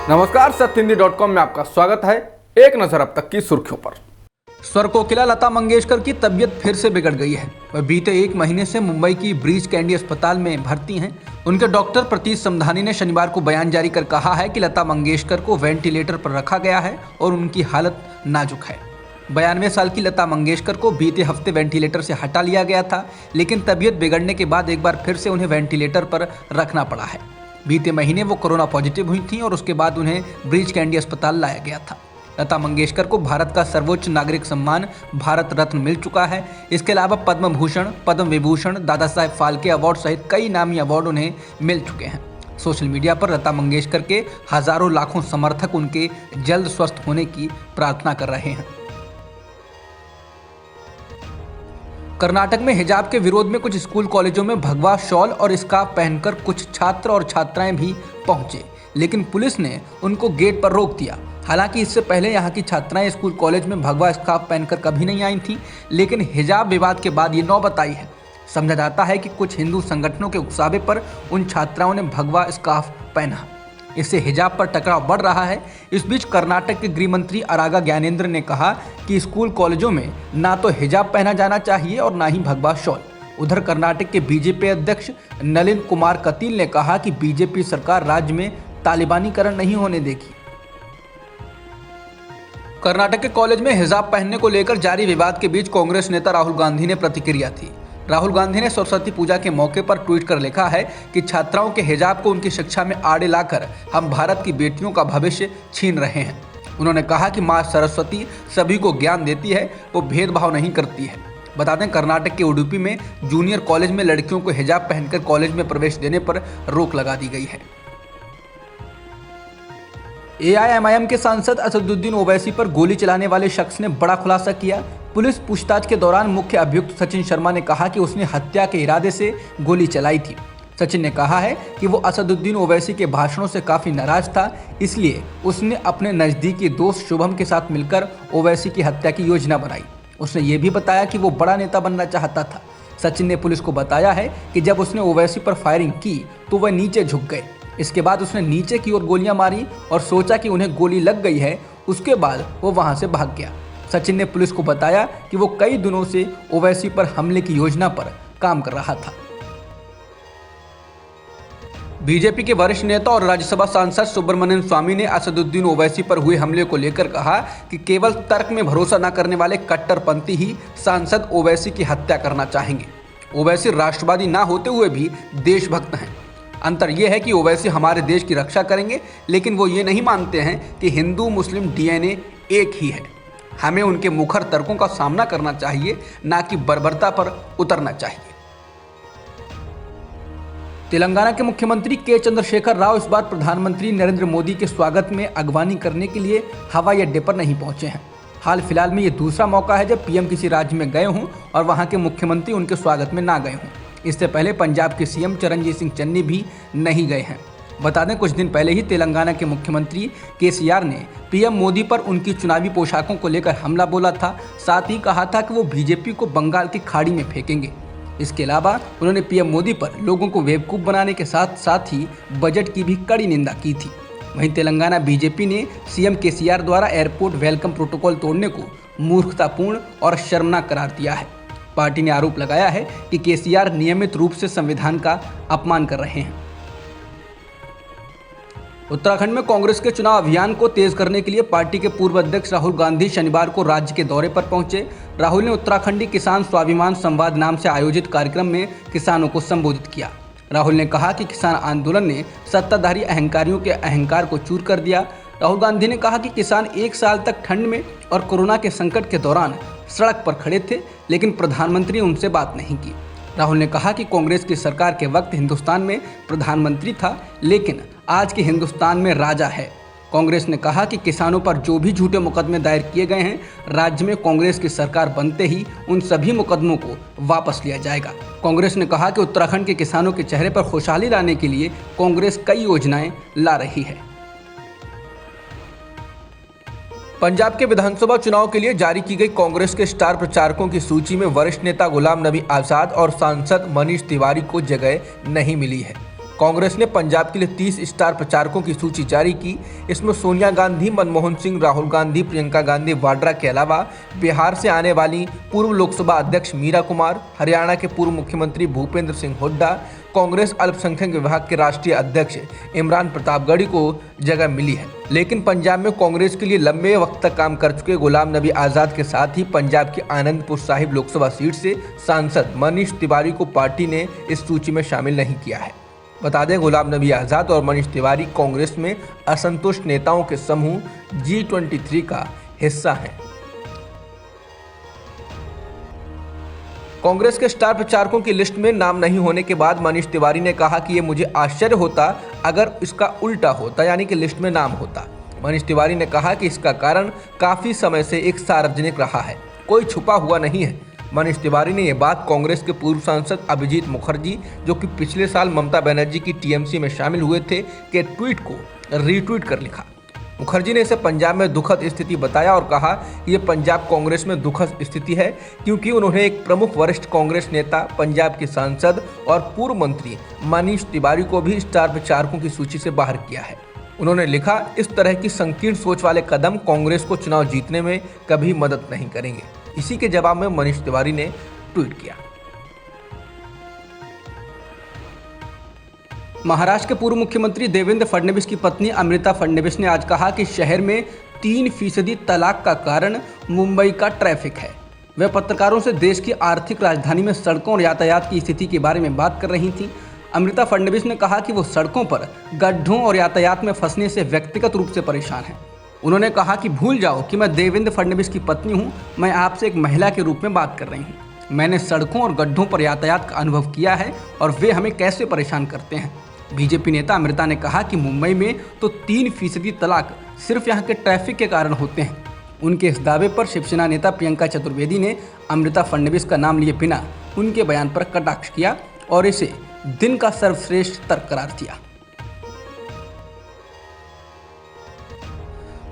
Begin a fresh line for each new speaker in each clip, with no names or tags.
नमस्कार, सत्यहिंदी.com में आपका स्वागत है। एक नजर अब तक की सुर्खियों पर।
स्वर कोकिला लता मंगेशकर की तबीयत फिर से बिगड़ गई है। वह बीते एक महीने से मुंबई की ब्रीच कैंडी अस्पताल में भर्ती हैं। उनके डॉक्टर प्रतीश समधानी ने शनिवार को बयान जारी कर कहा है कि लता मंगेशकर को वेंटिलेटर पर रखा गया है और उनकी हालत नाजुक है। 92 साल की लता मंगेशकर को बीते हफ्ते वेंटिलेटर से हटा लिया गया था, लेकिन तबीयत बिगड़ने के बाद एक बार फिर से उन्हें वेंटिलेटर पर रखना पड़ा है। बीते महीने वो कोरोना पॉजिटिव हुई थीं और उसके बाद उन्हें ब्रीच कैंडी अस्पताल लाया गया था। लता मंगेशकर को भारत का सर्वोच्च नागरिक सम्मान भारत रत्न मिल चुका है। इसके अलावा पद्म भूषण, पद्म विभूषण, दादा साहेब फाल्के अवार्ड सहित कई नामी अवार्ड उन्हें मिल चुके हैं। सोशल मीडिया पर लता मंगेशकर के हजारों लाखों समर्थक उनके जल्द स्वस्थ होने की प्रार्थना कर रहे हैं। कर्नाटक में हिजाब के विरोध में कुछ स्कूल कॉलेजों में भगवा शॉल और स्कार्फ पहनकर कुछ छात्र और छात्राएं भी पहुंचे, लेकिन पुलिस ने उनको गेट पर रोक दिया। हालांकि इससे पहले यहां की छात्राएं स्कूल कॉलेज में भगवा स्कार्फ पहनकर कभी नहीं आई थीं, लेकिन हिजाब विवाद के बाद ये नौबत आई है। समझा जाता है कि कुछ हिंदू संगठनों के उकसावे पर उन छात्राओं ने भगवा स्कार्फ पहना। इससे हिजाब पर टकराव बढ़ रहा है। इस बीच कर्नाटक के गृह मंत्री आरागा ज्ञानेंद्र ने कहा कि स्कूल कॉलेजों में ना तो हिजाब पहना जाना चाहिए और ना ही भगवा शॉल। उधर कर्नाटक के बीजेपी अध्यक्ष नलिन कुमार कटील ने कहा कि बीजेपी सरकार राज्य में तालिबानीकरण नहीं होने देगी। कर्नाटक के कॉलेज में हिजाब पहनने को लेकर जारी विवाद के बीच कांग्रेस नेता राहुल गांधी ने प्रतिक्रिया दी। राहुल गांधी ने सरस्वती पूजा के मौके पर ट्वीट कर लिखा है कि छात्राओं के हिजाब को उनकी शिक्षा में आड़े लाकर हम भारत की बेटियों का भविष्य छीन रहे हैं। उन्होंने कहा कि मां सरस्वती सभी को ज्ञान देती है, वो भेदभाव नहीं करती है। बता दें, कर्नाटक के उडुपी में जूनियर कॉलेज में लड़कियों को हिजाब पहनकर कॉलेज में प्रवेश देने पर रोक लगा दी गई है। एआईएमआईएम के सांसद असदुद्दीन ओवैसी पर गोली चलाने वाले शख्स ने बड़ा खुलासा किया। पुलिस पूछताछ के दौरान मुख्य अभियुक्त सचिन शर्मा ने कहा कि उसने हत्या के इरादे से गोली चलाई थी। सचिन ने कहा है कि वो असदुद्दीन ओवैसी के भाषणों से काफी नाराज था, इसलिए उसने अपने नजदीकी दोस्त शुभम के साथ मिलकर ओवैसी की हत्या की योजना बनाई। उसने ये भी बताया कि वो बड़ा नेता बनना चाहता था। सचिन ने पुलिस को बताया है कि जब उसने ओवैसी पर फायरिंग की तो वह नीचे झुक गए। इसके बाद उसने नीचे की ओर गोलियां मारी और सोचा कि उन्हें गोली लग गई है। उसके बाद वो वहां से भाग गया। सचिन ने पुलिस को बताया कि वो कई दिनों से ओवैसी पर हमले की योजना पर काम कर रहा था। बीजेपी के वरिष्ठ नेता और राज्यसभा सांसद सुब्रमण्यम स्वामी ने असदुद्दीन ओवैसी पर हुए हमले को लेकर कहा कि केवल तर्क में भरोसा न करने वाले कट्टरपंथी ही सांसद ओवैसी की हत्या करना चाहेंगे। ओवैसी राष्ट्रवादी ना होते हुए भी देशभक्त हैं। अंतर यह है कि ओवैसी हमारे देश की रक्षा करेंगे, लेकिन वो ये नहीं मानते हैं कि हिंदू मुस्लिम डीएनए एक ही है। हमें उनके मुखर तर्कों का सामना करना चाहिए, ना कि बर्बरता पर उतरना चाहिए। तेलंगाना के मुख्यमंत्री के चंद्रशेखर राव इस बार प्रधानमंत्री नरेंद्र मोदी के स्वागत में अगवानी करने के लिए हवाई अड्डे पर नहीं पहुंचे हैं। हाल फिलहाल में ये दूसरा मौका है जब पीएम किसी राज्य में गए हों और वहां के मुख्यमंत्री उनके स्वागत में ना गए हों। इससे पहले पंजाब के सीएम चरणजीत सिंह चन्नी भी नहीं गए हैं। बता दें, कुछ दिन पहले ही तेलंगाना के मुख्यमंत्री केसीआर ने पीएम मोदी पर उनकी चुनावी पोशाकों को लेकर हमला बोला था। साथ ही कहा था कि वो बीजेपी को बंगाल की खाड़ी में फेंकेंगे। इसके अलावा उन्होंने पीएम मोदी पर लोगों को बेवकूफ़ बनाने के साथ साथ ही बजट की भी कड़ी निंदा की थी। वहीं तेलंगाना बीजेपी ने सीएम केसीआर द्वारा एयरपोर्ट वेलकम प्रोटोकॉल तोड़ने को मूर्खतापूर्ण और शर्मनाक करार दिया है। पार्टी ने आरोप लगाया है कि केसीआर नियमित रूप से संविधान का अपमान कर रहे हैं। उत्तराखंड में कांग्रेस के चुनाव अभियान को तेज करने के लिए पार्टी के पूर्व अध्यक्ष राहुल गांधी शनिवार को राज्य के दौरे पर पहुंचे। राहुल ने उत्तराखंडी किसान स्वाभिमान संवाद नाम से आयोजित कार्यक्रम में किसानों को संबोधित किया। राहुल ने कहा कि किसान आंदोलन ने सत्ताधारी अहंकारियों के अहंकार को चूर कर दिया। राहुल गांधी ने कहा कि किसान एक साल तक ठंड में और कोरोना के संकट के दौरान सड़क पर खड़े थे, लेकिन प्रधानमंत्री ने उनसे बात नहीं की। राहुल ने कहा कि कांग्रेस की सरकार के वक्त हिंदुस्तान में प्रधानमंत्री था, लेकिन आज के हिंदुस्तान में राजा है। कांग्रेस ने कहा कि किसानों पर जो भी झूठे मुकदमे दायर किए गए हैं, राज्य में कांग्रेस की सरकार बनते ही उन सभी मुकदमों को वापस लिया जाएगा। कांग्रेस ने कहा कि उत्तराखंड के किसानों के चेहरे पर खुशहाली लाने के लिए कांग्रेस कई योजनाएं ला रही है। पंजाब के विधानसभा चुनाव के लिए जारी की गई कांग्रेस के स्टार प्रचारकों की सूची में वरिष्ठ नेता गुलाम नबी आजाद और सांसद मनीष तिवारी को जगह नहीं मिली है। कांग्रेस ने पंजाब के लिए 30 स्टार प्रचारकों की सूची जारी की। इसमें सोनिया गांधी, मनमोहन सिंह, राहुल गांधी, प्रियंका गांधी वाड्रा के अलावा बिहार से आने वाली पूर्व लोकसभा अध्यक्ष मीरा कुमार, हरियाणा के पूर्व मुख्यमंत्री भूपेंद्र सिंह हुड्डा, कांग्रेस अल्पसंख्यक विभाग के राष्ट्रीय अध्यक्ष इमरान प्रतापगढ़ी को जगह मिली है। लेकिन पंजाब में कांग्रेस के लिए लंबे वक्त तक काम कर चुके गुलाम नबी आज़ाद के साथ ही पंजाब की आनंदपुर साहिब लोकसभा सीट से सांसद मनीष तिवारी को पार्टी ने इस सूची में शामिल नहीं किया है। बता दें, गुलाम नबी आज़ाद और मनीष तिवारी कांग्रेस में असंतुष्ट नेताओं के समूह G23 का हिस्सा हैं। कांग्रेस के स्टार प्रचारकों की लिस्ट में नाम नहीं होने के बाद मनीष तिवारी ने कहा कि ये मुझे आश्चर्य होता अगर इसका उल्टा होता, यानी कि लिस्ट में नाम होता। मनीष तिवारी ने कहा कि इसका कारण काफी समय से एक सार्वजनिक रहा है, कोई छुपा हुआ नहीं है। मनीष तिवारी ने यह बात कांग्रेस के पूर्व सांसद अभिजीत मुखर्जी, जो कि पिछले साल ममता बनर्जी की टीएमसी में शामिल हुए थे, के ट्वीट को रीट्वीट कर लिखा। मुखर्जी ने इसे पंजाब में दुखद स्थिति बताया और कहा कि ये पंजाब कांग्रेस में दुखद स्थिति है, क्योंकि उन्होंने एक प्रमुख वरिष्ठ कांग्रेस नेता, पंजाब के सांसद और पूर्व मंत्री मनीष तिवारी को भी स्टार प्रचारकों की सूची से बाहर किया है। उन्होंने लिखा, इस तरह की संकीर्ण सोच वाले कदम कांग्रेस को चुनाव जीतने में कभी मदद नहीं करेंगे। इसी के जवाब में मनीष तिवारी ने ट्वीट किया। महाराष्ट्र के पूर्व मुख्यमंत्री देवेंद्र फडणवीस की पत्नी अमृता फडणवीस ने आज कहा कि शहर में 3% तलाक का कारण मुंबई का ट्रैफिक है। वे पत्रकारों से देश की आर्थिक राजधानी में सड़कों और यातायात की स्थिति के बारे में बात कर रही थीं। अमृता फडणवीस ने कहा कि वो सड़कों पर गड्ढों और यातायात में फंसने से व्यक्तिगत रूप से परेशान हैं। उन्होंने कहा कि भूल जाओ कि मैं देवेंद्र फडणवीस की पत्नी हूं, मैं आपसे एक महिला के रूप में बात कर रही हूं। मैंने सड़कों और गड्ढों पर यातायात का अनुभव किया है और वे हमें कैसे परेशान करते हैं। बीजेपी नेता अमृता ने कहा कि मुंबई में तो 3% तलाक सिर्फ यहाँ के ट्रैफिक के कारण होते हैं। उनके इस दावे पर शिवसेना नेता प्रियंका चतुर्वेदी ने अमृता फडणवीस का नाम लिए बिना उनके बयान पर कटाक्ष किया और इसे दिन का सर्वश्रेष्ठ तर्क करार दिया।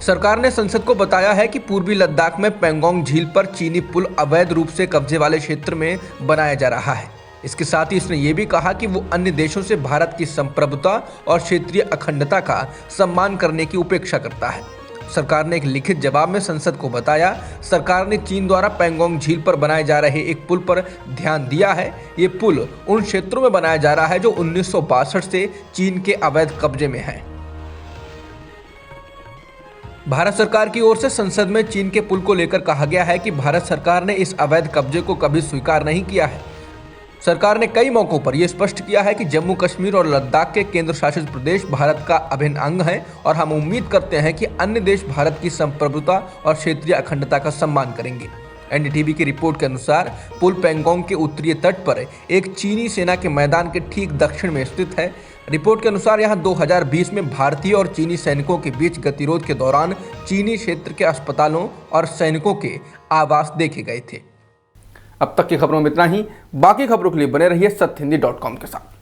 सरकार ने संसद को बताया है कि पूर्वी लद्दाख में पेंगोंग झील पर चीनी पुल अवैध रूप से कब्जे वाले क्षेत्र में बनाया जा रहा है। इसके साथ ही इसने ये भी कहा कि वो अन्य देशों से भारत की संप्रभुता और क्षेत्रीय अखंडता का सम्मान करने की उपेक्षा करता है। सरकार ने एक लिखित जवाब में संसद को बताया, सरकार ने चीन द्वारा पेंगोंग झील पर बनाए जा रहे एक पुल पर ध्यान दिया है। ये पुल उन क्षेत्रों में बनाया जा रहा है जो 1962 से चीन के अवैध कब्जे में है। भारत सरकार की ओर से संसद में चीन के पुल को लेकर कहा गया है कि भारत सरकार ने इस अवैध कब्जे को कभी स्वीकार नहीं किया है। सरकार ने कई मौकों पर यह स्पष्ट किया है कि जम्मू कश्मीर और लद्दाख के केंद्र शासित प्रदेश भारत का अभिन्न अंग है और हम उम्मीद करते हैं कि अन्य देश भारत की संप्रभुता और क्षेत्रीय अखंडता का सम्मान करेंगे। एनडीटीवी की रिपोर्ट के अनुसार पुल पेंगोंग के उत्तरीय तट पर एक चीनी सेना के मैदान के ठीक दक्षिण में स्थित है। रिपोर्ट के अनुसार यहां 2020 में भारतीय और चीनी सैनिकों के बीच गतिरोध के दौरान चीनी क्षेत्र के अस्पतालों और सैनिकों के आवास देखे गए थे।
अब तक की खबरों में इतना ही। बाकी खबरों के लिए बने रहिए सत्यहिंदी.com के साथ।